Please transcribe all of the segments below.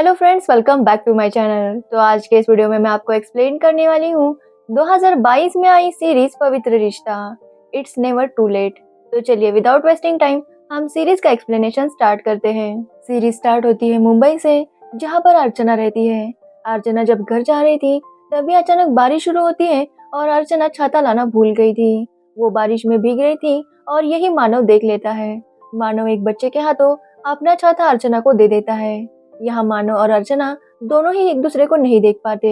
Hello friends, welcome back to my channel. तो आज के इस वीडियो में मैं आपको एक्सप्लेन करने वाली हूँ 2022 में आई सीरीज पवित्र रिश्ता, इट्स नेवर टू लेट। तो चलिए विदाउट वेस्टिंग टाइम हम सीरीज का एक्सप्लेनेशन स्टार्ट करते हैं। सीरीज स्टार्ट होती है मुंबई से, जहाँ पर अर्चना रहती है। अर्चना जब घर जा रही थी तभी अचानक बारिश शुरू होती है और अर्चना छाता लाना भूल गई थी। वो बारिश में भीग रही थी और यही मानव देख लेता है। मानव एक बच्चे के हाथों अपना छाता अर्चना को दे देता है। यहाँ मानव और अर्चना दोनों ही एक दूसरे को नहीं देख पाते,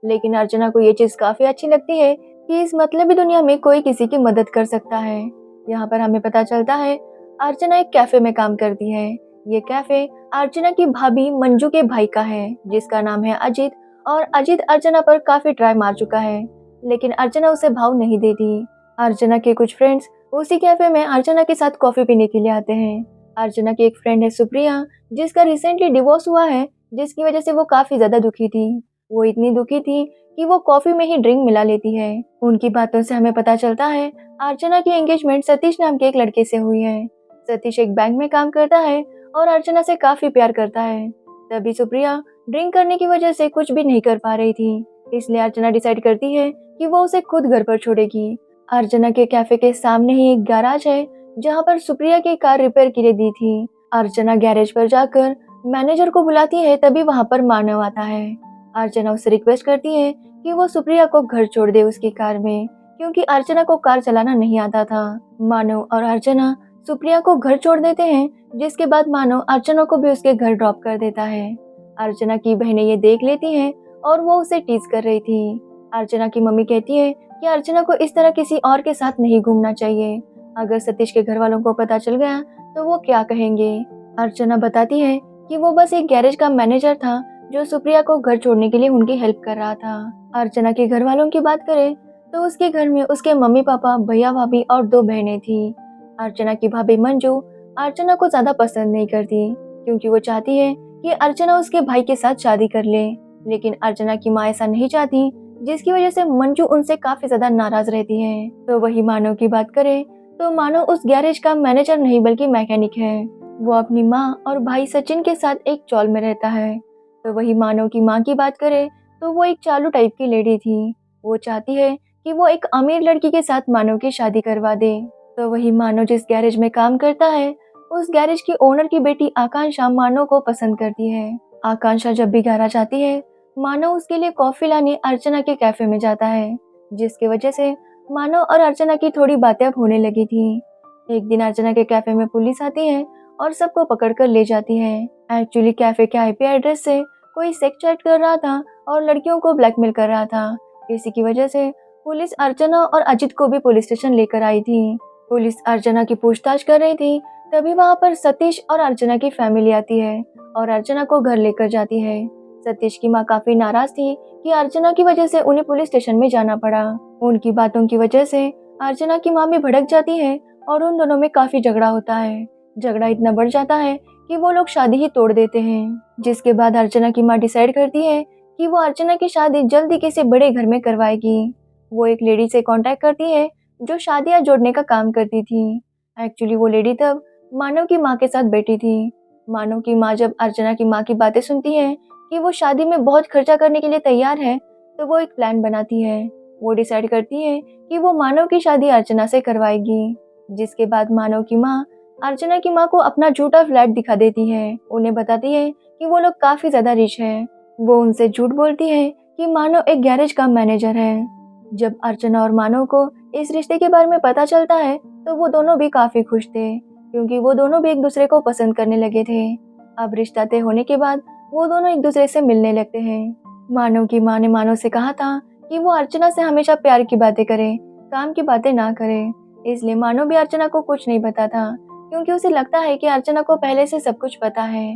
लेकिन अर्चना को ये चीज काफी अच्छी लगती है कि इस मतलबी दुनिया में कोई किसी की मदद कर सकता है। यहाँ पर हमें पता चलता है अर्चना एक कैफे में काम करती है। ये कैफे अर्चना की भाभी मंजू के भाई का है, जिसका नाम है अजित। और अजित अर्चना पर काफी ट्राई मार चुका है, लेकिन अर्चना उसे भाव नहीं देती। अर्चना के कुछ फ्रेंड्स उसी कैफे में अर्चना के साथ कॉफी पीने के लिए आते हैं। अर्चना की एक फ्रेंड है सुप्रिया, जिसका रिसेंटली डिवोर्स हुआ है, जिसकी वजह से वो काफी ज्यादा दुखी थी। वो इतनी दुखी थी कि वो कॉफी में ही ड्रिंक मिला लेती है। उनकी बातों से हमें पता चलता है अर्चना की एंगेजमेंट सतीश नाम के एक लड़के से हुई है। सतीश एक बैंक में काम करता है और अर्चना से काफी प्यार करता है। तभी सुप्रिया ड्रिंक करने की वजह से कुछ भी नहीं कर पा रही थी, इसलिए अर्चना डिसाइड करती है कि वो उसे खुद घर पर छोड़ेगी। अर्चना के कैफे के सामने ही एक गैराज है, जहाँ पर सुप्रिया की कार रिपेयर के लिए दी थी। अर्चना गैरेज पर जाकर मैनेजर को बुलाती है, तभी वहाँ पर मानव आता है। अर्चना उससे रिक्वेस्ट करती है कि वो सुप्रिया को घर छोड़ दे उसकी कार में, क्योंकि अर्चना को कार चलाना नहीं आता था। मानव और अर्चना सुप्रिया को घर छोड़ देते हैं, जिसके बाद मानव अर्चना को भी उसके घर ड्रॉप कर देता है। अर्चना की बहनें ये देख लेती हैं और वो उसे टीज कर रही थी। अर्चना की मम्मी कहती है कि अर्चना को इस तरह किसी और के साथ नहीं घूमना चाहिए। अगर सतीश के घर वालों को पता चल गया तो वो क्या कहेंगे। अर्चना बताती है कि वो बस एक गैरेज का मैनेजर था, जो सुप्रिया को घर छोड़ने के लिए उनकी हेल्प कर रहा था। अर्चना के घर वालों की बात करें तो उसके घर में उसके मम्मी पापा, भैया भाभी और 2 बहनें थी। अर्चना की भाभी मंजू अर्चना को ज्यादा पसंद नहीं करती, क्योंकि वो चाहती है कि अर्चना उसके भाई के साथ शादी कर ले, लेकिन अर्चना की माँ ऐसा नहीं चाहती, जिसकी वजह से मंजू उनसे काफी ज्यादा नाराज रहती है। तो वही मानव की बात करें तो मानव उस गैरेज का मैनेजर नहीं बल्कि मैकेनिक है। वो अपनी माँ और भाई सचिन के साथ एक चॉल में रहता है। तो वही मानव की माँ की बात करें तो वो एक चालू टाइप की लेडी थी। वो चाहती है कि वो एक अमीर लड़की के साथ मानव की शादी करवा दे। तो वही मानव जिस गैरेज में काम करता है, उस गैरेज की ओनर की बेटी आकांक्षा मानव को पसंद करती है। आकांक्षा जब भी गैराज आती है, मानव उसके लिए कॉफी लाने अर्चना के कैफे में जाता है, जिसकी वजह से मानव और अर्चना की थोड़ी बातें अब होने लगी थी। एक दिन अर्चना के कैफे में पुलिस आती है और सबको पकड़कर ले जाती है। एक्चुअली कैफे के आईपी एड्रेस से कोई सेक्स चैट कर रहा था और लड़कियों को ब्लैकमेल कर रहा था। इसी की वजह से पुलिस अर्चना और अजित को भी पुलिस स्टेशन लेकर आई थी। पुलिस अर्चना की पूछताछ कर रही थी, तभी वहाँ पर सतीश और अर्चना की फैमिली आती है और अर्चना को घर लेकर जाती है। सतीश की माँ काफी नाराज थी कि अर्चना की वजह से उन्हें पुलिस स्टेशन में जाना पड़ा। उनकी बातों की वजह से अर्चना की माँ भी भड़क जाती है और उन दोनों में काफी झगड़ा होता है। झगड़ा इतना बढ़ जाता है कि वो लोग शादी ही तोड़ देते हैं, जिसके बाद अर्चना की माँ डिसाइड करती है कि वो अर्चना की शादी जल्दी किसी बड़े घर में करवाएगी। वो एक लेडी से कांटेक्ट करती है जो शादियां जोड़ने का काम करती थी। एक्चुअली वो लेडी तब मानव की माँ के साथ बैठी थी। मानव की माँ जब अर्चना की माँ की बातें सुनती है कि वो शादी में बहुत खर्चा करने के लिए तैयार है, तो वो एक प्लान बनाती है। वो डिसाइड करती है कि वो मानव की शादी अर्चना से करवाएगी, जिसके बाद मानव की माँ अर्चना की माँ को अपना झूठा फ्लैट दिखा देती है। उन्हें बताती है कि वो लोग काफी ज्यादा रिच हैं। वो उनसे झूठ बोलती है कि मानव एक गैरेज का मैनेजर है। जब अर्चना और मानव को इस रिश्ते के बारे में पता चलता है तो वो दोनों भी काफी खुश थे, क्योंकि वो दोनों भी एक दूसरे को पसंद करने लगे थे। अब रिश्ता तय होने के बाद वो दोनों एक दूसरे से मिलने लगते हैं। मानव की माँ ने मानव से कहा था कि वो अर्चना से हमेशा प्यार की बातें करे, काम की बातें ना करे। इसलिए मानव भी अर्चना को कुछ नहीं पता था, क्योंकि उसे लगता है कि अर्चना को पहले से सब कुछ पता है।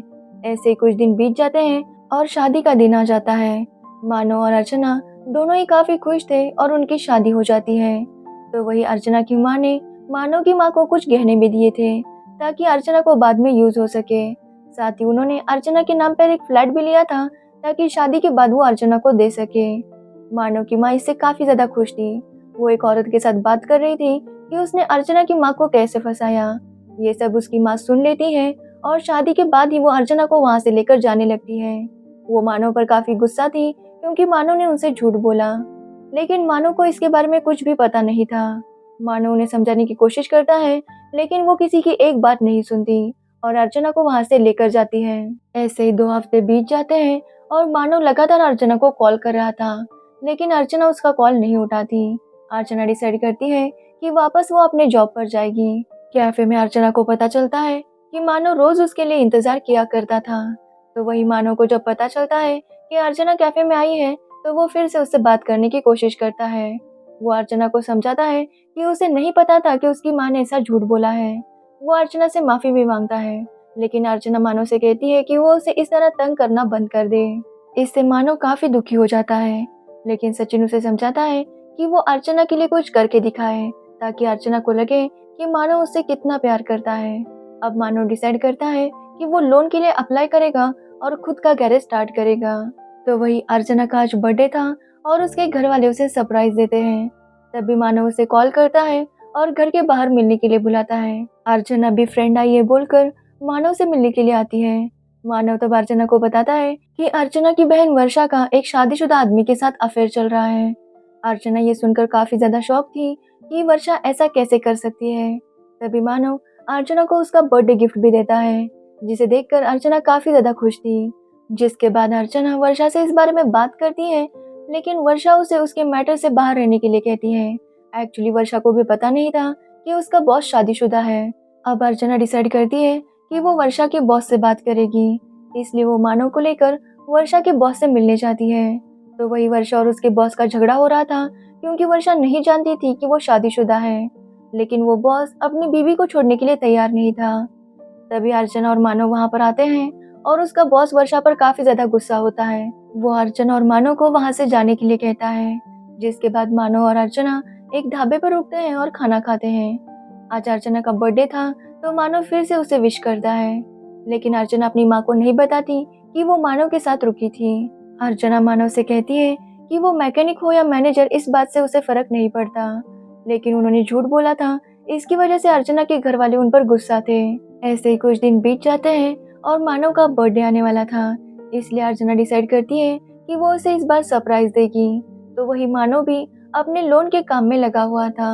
ऐसे ही कुछ दिन बीत जाते हैं और शादी का दिन आ जाता है। मानव और अर्चना दोनों ही काफी खुश थे और उनकी शादी हो जाती है। तो वही अर्चना की माँ ने मानव की माँ को कुछ गहने भी दिए थे, ताकि अर्चना को बाद में यूज हो सके। साथ ही उन्होंने अर्चना के नाम पर एक फ्लैट भी लिया था, ताकि शादी के बाद वो अर्चना को दे सके। मानव की माँ इससे काफी ज्यादा खुश थी। वो एक औरत के साथ बात कर रही थी कि उसने अर्चना की माँ को कैसे फंसाया। ये सब उसकी माँ सुन लेती है और शादी के बाद ही वो अर्चना को वहाँ से लेकर जाने लगती है। वो मानव पर काफी गुस्सा थी क्योंकि मानव ने उनसे झूठ बोला, लेकिन मानव को इसके बारे में कुछ भी पता नहीं था। मानव उन्हें समझाने की कोशिश करता है, लेकिन वो किसी की एक बात नहीं सुनती और अर्चना को वहां से लेकर जाती है। ऐसे ही 2 हफ्ते बीत जाते हैं और मानव लगातार अर्चना को कॉल कर रहा था, लेकिन अर्चना उसका कॉल नहीं उठाती। अर्चना डिसाइड करती है कि वापस वो अपने जॉब पर जाएगी। कैफे में अर्चना को पता चलता है कि मानव रोज उसके लिए इंतजार किया करता था। तो वही मानव को जब पता चलता है कि अर्चना कैफे में आई है, तो वो फिर से उससे बात करने की कोशिश करता है। वो अर्चना को समझाता है कि उसे नहीं पता था कि उसकी माँ ने ऐसा झूठ बोला है। वो अर्चना से माफी भी मांगता है, लेकिन अर्चना मानव से कहती है कि वो उसे इस तरह तंग करना बंद कर दे। इससे मानव काफी दुखी हो जाता है, लेकिन सचिन उसे समझाता है कि वो अर्चना के लिए कुछ करके दिखाए, ताकि अर्चना को लगे कि मानव उससे कितना प्यार करता है। अब मानव डिसाइड करता है कि वो लोन के लिए अप्लाई करेगा और खुद का गैरेज स्टार्ट करेगा। तो वही अर्चना का आज बर्थडे था और उसके घर वाले उसे सरप्राइज देते हैं। तभी मानव उसे कॉल करता है और घर के बाहर मिलने के लिए बुलाता है। अर्चना भी फ्रेंड आई है बोलकर मानव से मिलने के लिए आती है। मानव तब अर्चना को बताता है कि अर्चना की बहन वर्षा का एक शादीशुदा आदमी के साथ अफेयर चल रहा है। अर्चना ये सुनकर काफी ज्यादा शॉक थी कि वर्षा ऐसा कैसे कर सकती है। तभी मानव अर्चना को उसका बर्थडे गिफ्ट भी देता है, जिसे देखकर अर्चना काफी ज्यादा खुश थी। जिसके बाद अर्चना वर्षा से इस बारे में बात करती है, लेकिन वर्षा उसे उसके मैटर से बाहर रहने के लिए कहती है। एक्चुअली वर्षा को भी पता नहीं था कि उसका बॉस शादीशुदा है। अब अर्चना डिसाइड करती है कि वो वर्षा के बॉस से बात करेगी, इसलिए वो मानव को लेकर वर्षा के बॉस से मिलने जाती है। तो वही वर्षा और उसके बॉस का झगड़ा हो रहा था, क्योंकि वर्षा नहीं जानती थी कि वो शादीशुदा है, लेकिन वो बॉस अपनी बीवी को छोड़ने के लिए तैयार नहीं था। तभी अर्चना और मानव वहां पर आते हैं और उसका बॉस वर्षा पर काफी ज्यादा गुस्सा होता है। वो अर्चना और मानव को वहां से जाने के लिए कहता है, जिसके बाद मानव और अर्चना एक ढाबे पर रुकते हैं और खाना खाते हैं। आज अर्चना का बर्थडे था, तो मानव फिर से उसे विश करता है, लेकिन अर्चना अपनी माँ को नहीं बताती कि वो मानव के साथ रुकी थी। अर्चना मानव से कहती है कि वो मैकेनिक हो या मैनेजर, इस बात से उसे फर्क नहीं पड़ता, लेकिन उन्होंने झूठ बोला था, इसकी वजह से अर्चना के घर वाले उन पर गुस्सा थे। ऐसे ही कुछ दिन बीत जाते हैं और मानव का बर्थडे आने वाला था, इसलिए अर्चना डिसाइड करती है कि वो उसे इस बार सरप्राइज देगी। तो वही मानव भी अपने लोन के काम में लगा हुआ था।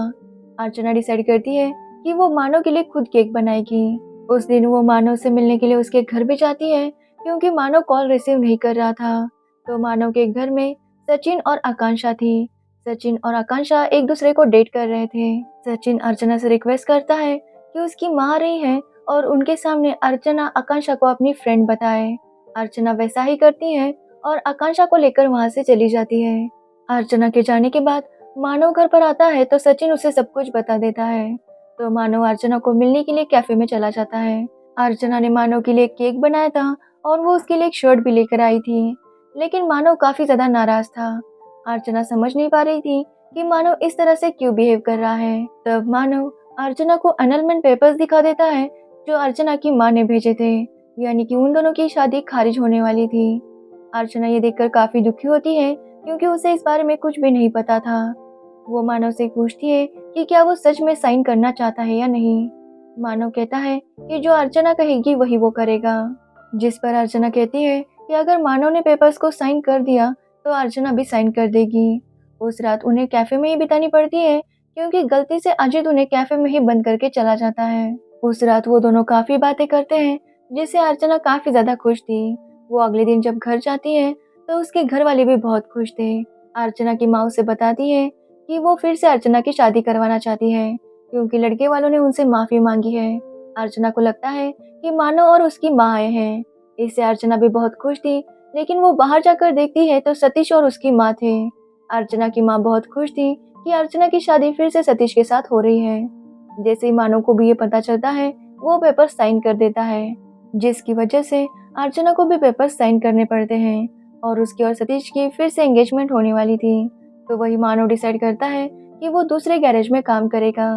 अर्चना डिसाइड करती है कि वो मानव के लिए खुद केक बनाएगी। उस दिन वो मानव से मिलने के लिए उसके घर भी जाती है, क्योंकि मानव कॉल रिसीव नहीं कर रहा था। तो मानव के घर में सचिन और आकांक्षा थी। सचिन और आकांक्षा एक दूसरे को डेट कर रहे थे। सचिन अर्चना से रिक्वेस्ट करता है कि उसकी माँ आ रही है और उनके सामने अर्चना आकांक्षा को अपनी फ्रेंड बताए। अर्चना वैसा ही करती है और आकांक्षा को लेकर वहां से चली जाती है। अर्चना के जाने के बाद मानव घर पर आता है, तो सचिन उसे सब कुछ बता देता है। तो मानव अर्चना को मिलने के लिए कैफे में चला जाता है। अर्चना ने मानव के लिए केक बनाया था और वो उसके लिए एक शर्ट भी लेकर आई थी, लेकिन मानव काफी ज्यादा नाराज था। अर्चना समझ नहीं पा रही थी कि मानव इस तरह से क्यों बिहेव कर रहा है। तब मानव अर्चना को एनरोलमेंट पेपर्स दिखा देता है जो अर्चना की माँ ने भेजे थे, यानी कि उन दोनों की शादी खारिज होने वाली थी। अर्चना ये देखकर काफी दुखी होती है, क्योंकि उसे इस बारे में कुछ भी नहीं पता था। वो मानव से पूछती है कि क्या वो सच में साइन करना चाहता है या नहीं। मानव कहता है कि जो अर्चना कहेगी वही वो करेगा, जिस पर अर्चना कहती है कि अगर मानव ने पेपर्स को साइन कर दिया तो अर्चना भी साइन कर देगी। उस रात उन्हें कैफे में ही बितानी पड़ती है, क्योंकि गलती से अजित उन्हें कैफे में ही बंद करके चला जाता है। उस रात वो दोनों काफी बातें करते हैं, जिससे अर्चना काफी ज्यादा खुश थी। वो अगले दिन जब घर जाती है, तो उसके घर वाले भी बहुत खुश थे। अर्चना की माँ उसे बताती है कि वो फिर से अर्चना की शादी करवाना चाहती है, क्योंकि लड़के वालों ने उनसे माफी मांगी है। अर्चना को लगता है कि मानव और उसकी माँ आए हैं। इससे अर्चना भी बहुत खुश थी, लेकिन वो बाहर जाकर देखती है तो सतीश और उसकी माँ थे। अर्चना की माँ बहुत खुश थी कि अर्चना की शादी फिर से सतीश के साथ हो रही है। जैसे ही मानव को भी ये पता चलता है, वो पेपर साइन कर देता है, जिसकी वजह से अर्चना को भी पेपर साइन करने पड़ते हैं और उसकी और सतीश की फिर से एंगेजमेंट होने वाली थी। तो वही मानव डिसाइड करता है कि वो दूसरे गैरेज में काम करेगा।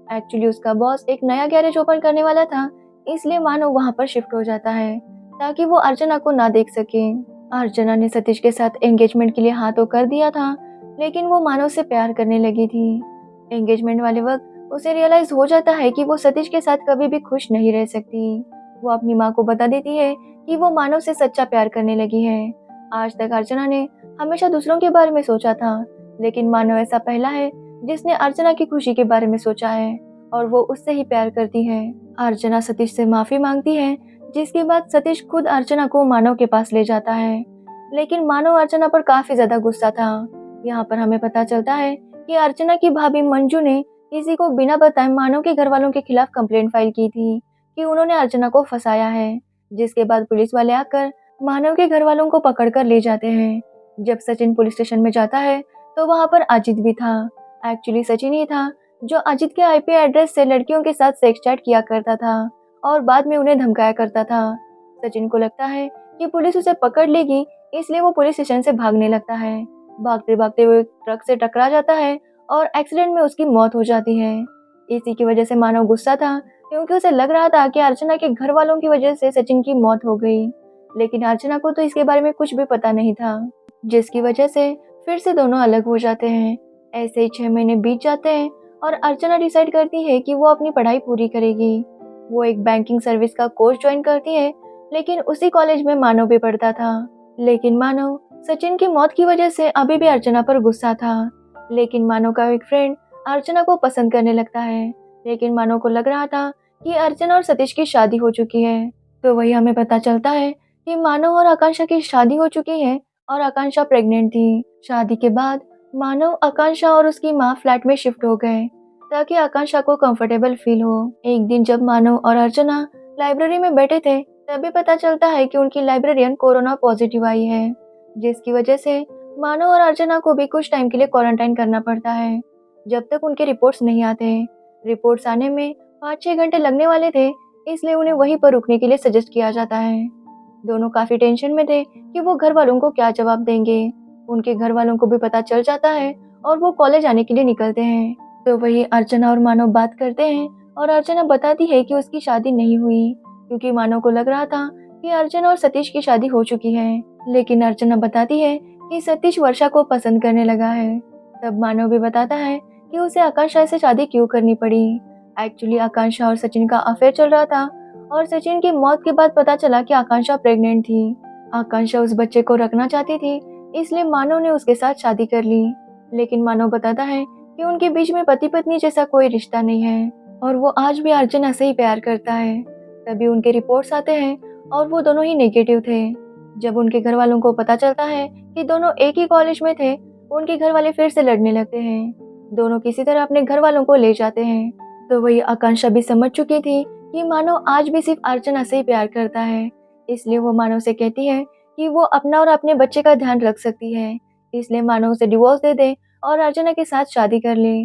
एक्चुअली उसका बॉस एक नया गैरेज ओपन करने वाला था, इसलिए मानव वहाँ पर शिफ्ट हो जाता है, ताकि वो अर्चना को ना देख सके। अर्चना ने सतीश के साथ एंगेजमेंट के लिए हाँ तो कर दिया था, लेकिन वो मानव से प्यार करने लगी थी। एंगेजमेंट वाले वक्त उसे रियलाइज हो जाता है कि वो सतीश के साथ कभी भी खुश नहीं रह सकती। वो अपनी माँ को बता देती है कि वो मानव से सच्चा प्यार करने लगी है। आज तक अर्चना ने हमेशा दूसरों के बारे में सोचा था, लेकिन मानव ऐसा पहला है जिसने अर्चना की खुशी के बारे में सोचा है और वो उससे ही प्यार करती है। अर्चना सतीश से माफी मांगती है, जिसके बाद सतीश खुद अर्चना को मानव के पास ले जाता है। लेकिन मानव अर्चना पर काफी ज्यादा गुस्सा था। यहाँ पर हमें पता चलता है कि अर्चना की भाभी मंजू ने किसी को बिना बताए मानव के घर वालों के खिलाफ कंप्लेंट फाइल की थी कि उन्होंने अर्चना को फंसाया है, जिसके बाद पुलिस वाले आकर मानव के घर वालों को पकड़कर ले जाते हैं। जब सचिन पुलिस स्टेशन में जाता है तो वहां पर अजित भी था। एक्चुअली सचिन ही था जो अजित के आईपी एड्रेस से लड़कियों के साथ सेक्स चैट किया करता था और बाद में उन्हें धमकाया करता था। सचिन को लगता है कि पुलिस उसे पकड़ लेगी, इसलिए वो पुलिस स्टेशन से भागने लगता है। भागते भागते वो एक ट्रक से टकरा जाता है और एक्सीडेंट में उसकी मौत हो जाती है। इसी की वजह से मानव गुस्सा था, क्योंकि उसे लग रहा था कि अर्चना के घर वालों की वजह से सचिन की मौत हो गई। लेकिन अर्चना को तो इसके बारे में कुछ भी पता नहीं था, जिसकी वजह से फिर से दोनों अलग हो जाते हैं। ऐसे ही 6 महीने बीत जाते हैं और अर्चना डिसाइड करती है कि वो अपनी पढ़ाई पूरी करेगी। वो एक बैंकिंग सर्विस का कोर्स ज्वाइन करती है, लेकिन उसी कॉलेज में मानव भी पढ़ता था। लेकिन मानव सचिन की मौत की वजह से अभी भी अर्चना पर गुस्सा था। लेकिन मानव का एक फ्रेंड अर्चना को पसंद करने लगता है, लेकिन मानव को लग रहा था कि अर्चना और सतीश की शादी हो चुकी है। तो वही हमें पता चलता है कि मानव और आकांक्षा की शादी हो चुकी है और आकांक्षा प्रेग्नेंट थी। शादी के बाद मानव, आकांक्षा और उसकी माँ फ्लैट में शिफ्ट हो गए ताकि आकांक्षा को कंफर्टेबल फील हो। एक दिन जब मानव और अर्चना लाइब्रेरी में बैठे थे, तभी पता चलता है कि उनकी लाइब्रेरियन कोरोना पॉजिटिव आई है, जिसकी वजह से मानव और अर्चना को भी कुछ टाइम के लिए क्वारंटाइन करना पड़ता है, जब तक उनके रिपोर्ट्स नहीं आते। रिपोर्ट्स आने में 5-6 घंटे लगने वाले थे, इसलिए उन्हें वहीं पर रुकने के लिए सजेस्ट किया जाता है। दोनों काफी टेंशन में थे कि वो घर वालों को क्या जवाब देंगे। उनके घर वालों को भी पता चल जाता है और वो कॉलेज आने के लिए निकलते हैं। तो वही अर्चना और मानव बात करते हैं और अर्चना बताती है कि उसकी शादी नहीं हुई, क्योंकि मानव को लग रहा था कि अर्चना और सतीश की शादी हो चुकी है। लेकिन अर्चना बताती है कि सतीश वर्षा को पसंद करने लगा है। तब मानव भी बताता है कि उसे आकांक्षा से शादी क्यों करनी पड़ी। एक्चुअली आकांक्षा और सचिन का अफेयर चल रहा था और सचिन की मौत के बाद पता चला कि आकांक्षा प्रेग्नेंट थी। आकांक्षा उस बच्चे को रखना चाहती थी, इसलिए मानव ने उसके साथ शादी कर ली। लेकिन मानव बताता है कि उनके बीच में पति पत्नी जैसा कोई रिश्ता नहीं है और वो आज भी अर्चना से ही प्यार करता है। तभी उनके रिपोर्ट्स आते हैं और वो दोनों ही नेगेटिव थे। जब उनके घर वालों को पता चलता है कि दोनों एक ही कॉलेज में थे, उनके घर वाले फिर से लड़ने लगते हैं। दोनों किसी तरह अपने घर वालों को ले जाते हैं। तो वही आकांक्षा भी समझ चुकी थी कि मानव आज भी सिर्फ अर्चना से ही प्यार करता है, इसलिए वो मानव से कहती है कि वो अपना और अपने बच्चे का ध्यान रख सकती है, इसलिए मानव उसे डिवोर्स दे दे और अर्चना के साथ शादी कर ले।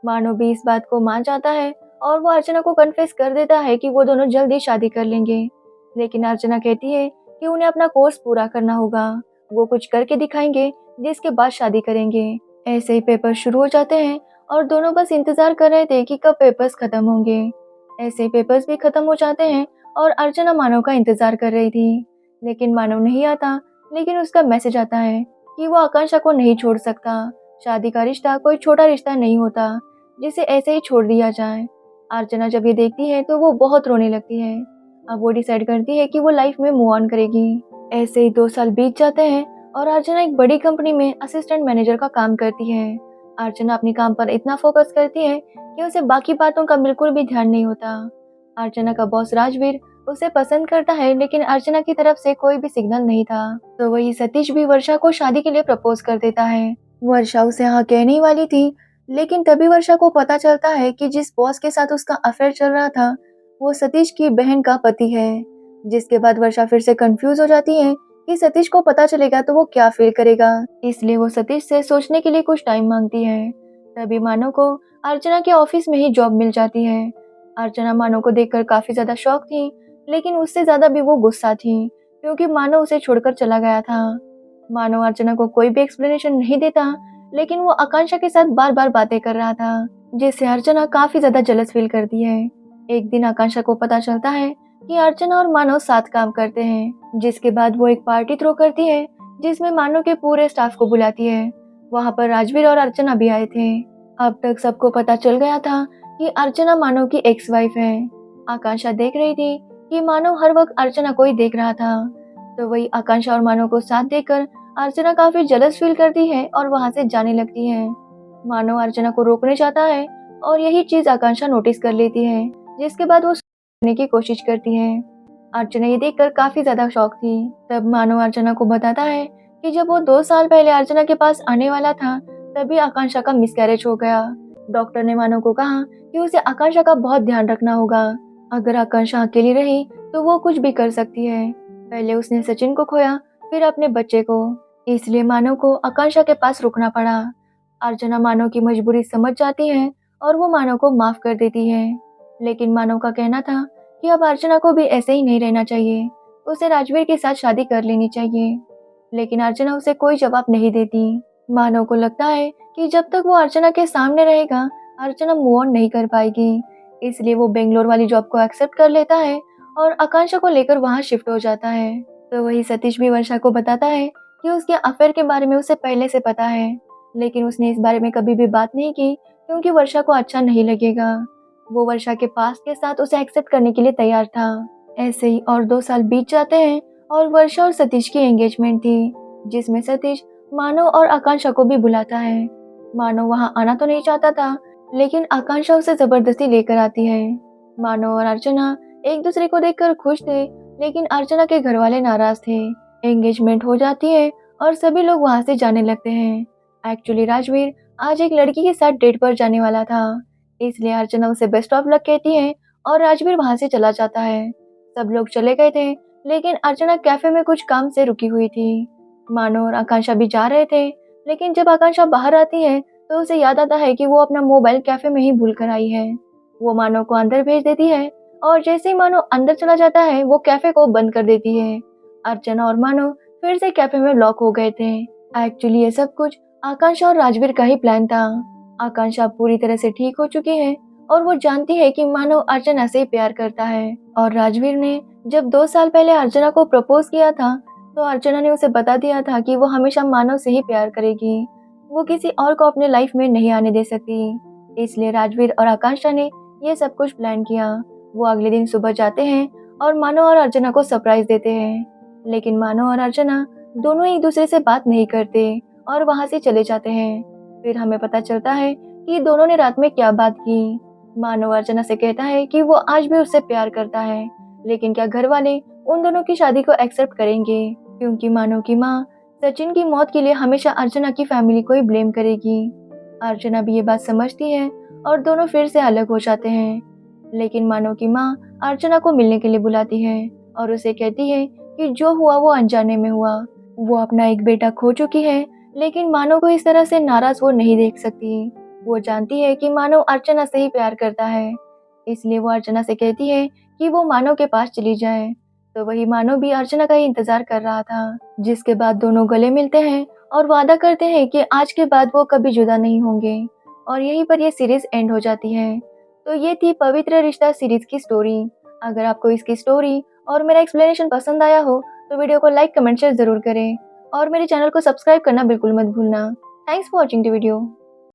मानव भी इस बात को मान जाता है और वो अर्चना को कन्फेस कर देता है कि वो दोनों जल्द ही शादी कर लेंगे। लेकिन अर्चना कहती है कि उन्हें अपना कोर्स पूरा करना होगा, वो कुछ करके दिखाएंगे जिसके बाद शादी करेंगे। ऐसे ही पेपर शुरू हो जाते हैं और दोनों बस इंतजार कर रहे थे कि कब पेपर्स खत्म होंगे। ऐसे ही पेपर्स भी खत्म हो जाते हैं और अर्चना मानव का इंतजार कर रही थी, लेकिन मानव नहीं आता। लेकिन उसका मैसेज आता है कि वो आकांक्षा को नहीं छोड़ सकता। शादी का रिश्ता कोई छोटा रिश्ता नहीं होता जिसे ऐसे ही छोड़ दिया जाए। अर्चना जब ये देखती है तो वो बहुत रोने लगती है। अब वो डिसाइड करती है कि वो लाइफ में मूव ऑन करेगी। ऐसे ही 2 साल बीत जाते हैं और अर्चना एक बड़ी कंपनी में असिस्टेंट मैनेजर का काम करती है। अर्चना अपने काम पर इतना फोकस करती है कि उसे बाकी बातों का बिल्कुल भी ध्यान नहीं होता। अर्चना का बॉस राजवीर उसे पसंद करता है, लेकिन अर्चना की तरफ से कोई भी सिग्नल नहीं था। तो वही सतीश भी वर्षा को शादी के लिए प्रपोज कर देता है। वर्षा उसे हाँ कहने ही वाली थी, लेकिन तभी वर्षा को पता चलता है कि जिस बॉस के साथ उसका अफेयर चल रहा था वो सतीश की बहन का पति है। जिसके बाद वर्षा फिर से कंफ्यूज हो जाती है कि सतीश को पता चलेगा तो वो क्या फील करेगा, इसलिए वो सतीश से सोचने के लिए कुछ टाइम मांगती है। तभी मानव को अर्चना के ऑफिस में ही जॉब मिल जाती है। अर्चना मानव को देखकर काफी ज्यादा शॉक थी, लेकिन उससे ज्यादा भी वो गुस्सा थी, क्योंकि मानव उसे छोड़कर चला गया था। मानव अर्चना को कोई भी एक्सप्लेनेशन नहीं देता, लेकिन वो आकांक्षा के साथ बार बार बातें कर रहा था, जिससे अर्चना काफी ज्यादा जलस फील करती है। एक दिन आकांक्षा को पता चलता है कि अर्चना और मानव साथ काम करते हैं, जिसके बाद वो एक पार्टी थ्रो करती है जिसमें मानव के पूरे स्टाफ को बुलाती है। वहाँ पर राजवीर और अर्चना भी आए थे। अब तक सबको पता चल गया था कि अर्चना मानव की एक्स वाइफ है। आकांक्षा देख रही थी कि मानो हर वक्त अर्चना को ही देख रहा था। तो वही आकांक्षा और मानो को साथ देखकर अर्चना काफी जलस फील करती है और वहां से जाने लगती है। मानो अर्चना को रोकने चाहता है और यही चीज आकांक्षा नोटिस कर लेती है, जिसके बाद वो करने की कोशिश करती है। अर्चना ये देखकर काफी ज्यादा शॉक थी। तब मानो अर्चना को बताता है कि जब वो 2 साल पहले अर्चना के पास आने वाला था, तभी आकांक्षा का मिसकैरेज हो गया। डॉक्टर ने मानो को कहा कि उसे आकांक्षा का बहुत ध्यान रखना होगा। अगर आकांक्षा अकेली रही तो वो कुछ भी कर सकती है। पहले उसने सचिन को खोया, फिर अपने बच्चे को। इसलिए मानव को आकांक्षा के पास रुकना पड़ा। अर्चना मानव की मजबूरी समझ जाती है और वो मानव को माफ कर देती है। लेकिन मानव का कहना था कि अब अर्चना को भी ऐसे ही नहीं रहना चाहिए, उसे राजवीर के साथ शादी कर लेनी चाहिए। लेकिन अर्चना उसे कोई जवाब नहीं देती। मानव को लगता है कि जब तक वो अर्चना के सामने रहेगा, अर्चना मूव ऑन नहीं कर पाएगी। इसलिए वो बेंगलोर वाली जॉब को एक्सेप्ट कर लेता है और आकांक्षा को लेकर वहां शिफ्ट हो जाता है। तो वही सतीश भी वर्षा को बताता है कि उसके अफेयर के बारे में उसे पहले से पता है, लेकिन उसने इस बारे में कभी भी बात नहीं की क्योंकि वर्षा को अच्छा नहीं लगेगा। वो वर्षा के पास के साथ उसे एक्सेप्ट करने के लिए तैयार था। ऐसे ही और 2 साल बीत जाते हैं और वर्षा और सतीश की एंगेजमेंट थी, जिसमें सतीश मानव और आकांक्षा को भी बुलाता है। मानव वहां आना तो नहीं चाहता था, लेकिन आकांक्षा उसे जबरदस्ती लेकर आती है। मानव और अर्चना एक दूसरे को देखकर खुश थे, लेकिन अर्चना के घर वाले नाराज थे। एंगेजमेंट हो जाती है और सभी लोग वहां से जाने लगते हैं। एक्चुअली राजवीर आज एक लड़की के साथ डेट पर जाने वाला था, इसलिए अर्चना उसे बेस्ट ऑफ लक कहती है और राजवीर वहां से चला जाता है। सब लोग चले गए थे, लेकिन अर्चना कैफे में कुछ काम से रुकी हुई थी। मानो और आकांक्षा भी जा रहे थे, लेकिन जब आकांक्षा बाहर आती है तो उसे याद आता है कि वो अपना मोबाइल कैफे में ही भूल कर आई है। वो मानो को अंदर भेज देती है और जैसे ही मानो अंदर चला जाता है, वो कैफे को बंद कर देती है। अर्चना और मानो फिर से कैफे में लॉक हो गए थे। एक्चुअली ये सब कुछ आकांक्षा और राजवीर का ही प्लान था। आकांक्षा पूरी तरह से ठीक हो चुकी है और वो जानती है कि मानव अर्चना से प्यार करता है। और राजवीर ने जब 2 साल पहले अर्चना को प्रपोज किया था, तो अर्चना ने उसे बता दिया था कि वो हमेशा मानव से ही प्यार करेगी, वो किसी और को अपने लाइफ में नहीं आने दे सकती। इसलिए राजवीर और आकांक्षा ने ये सब कुछ प्लान किया। वो अगले दिन सुबह जाते हैं और मानव और अर्चना को सरप्राइज देते हैं, लेकिन मानव और अर्चना दोनों एक दूसरे से बात नहीं करते और वहां से चले जाते हैं। फिर हमें पता चलता है कि दोनों ने रात में क्या बात की। मानव अर्चना से कहता है कि वो आज भी उससे प्यार करता है, लेकिन क्या घर वाले उन दोनों की शादी को एक्सेप्ट करेंगे, क्योंकि मानव की माँ सचिन की मौत के लिए हमेशा अर्चना की फैमिली को ही ब्लेम करेगी। अर्चना भी ये बात समझती है और दोनों फिर से अलग हो जाते हैं। लेकिन मानव की माँ अर्चना को मिलने के लिए बुलाती है और उसे कहती है कि जो हुआ वो अनजाने में हुआ। वो अपना एक बेटा खो चुकी है, लेकिन मानव को इस तरह से नाराज वो नहीं देख सकती। वो जानती है कि मानव अर्चना से ही प्यार करता है, इसलिए वो अर्चना से कहती है कि वो मानव के पास चली जाए। तो वही मानव भी अर्चना का ही इंतजार कर रहा था, जिसके बाद दोनों गले मिलते हैं और वादा करते हैं कि आज के बाद वो कभी जुदा नहीं होंगे। और यहीं पर ये सीरीज एंड हो जाती है। तो ये थी पवित्र रिश्ता सीरीज की स्टोरी। अगर आपको इसकी स्टोरी और मेरा एक्सप्लेनेशन पसंद आया हो तो वीडियो को लाइक कमेंट शेयर जरूर करें और मेरे चैनल को सब्सक्राइब करना बिल्कुल मत भूलना। Thanks for watching the video.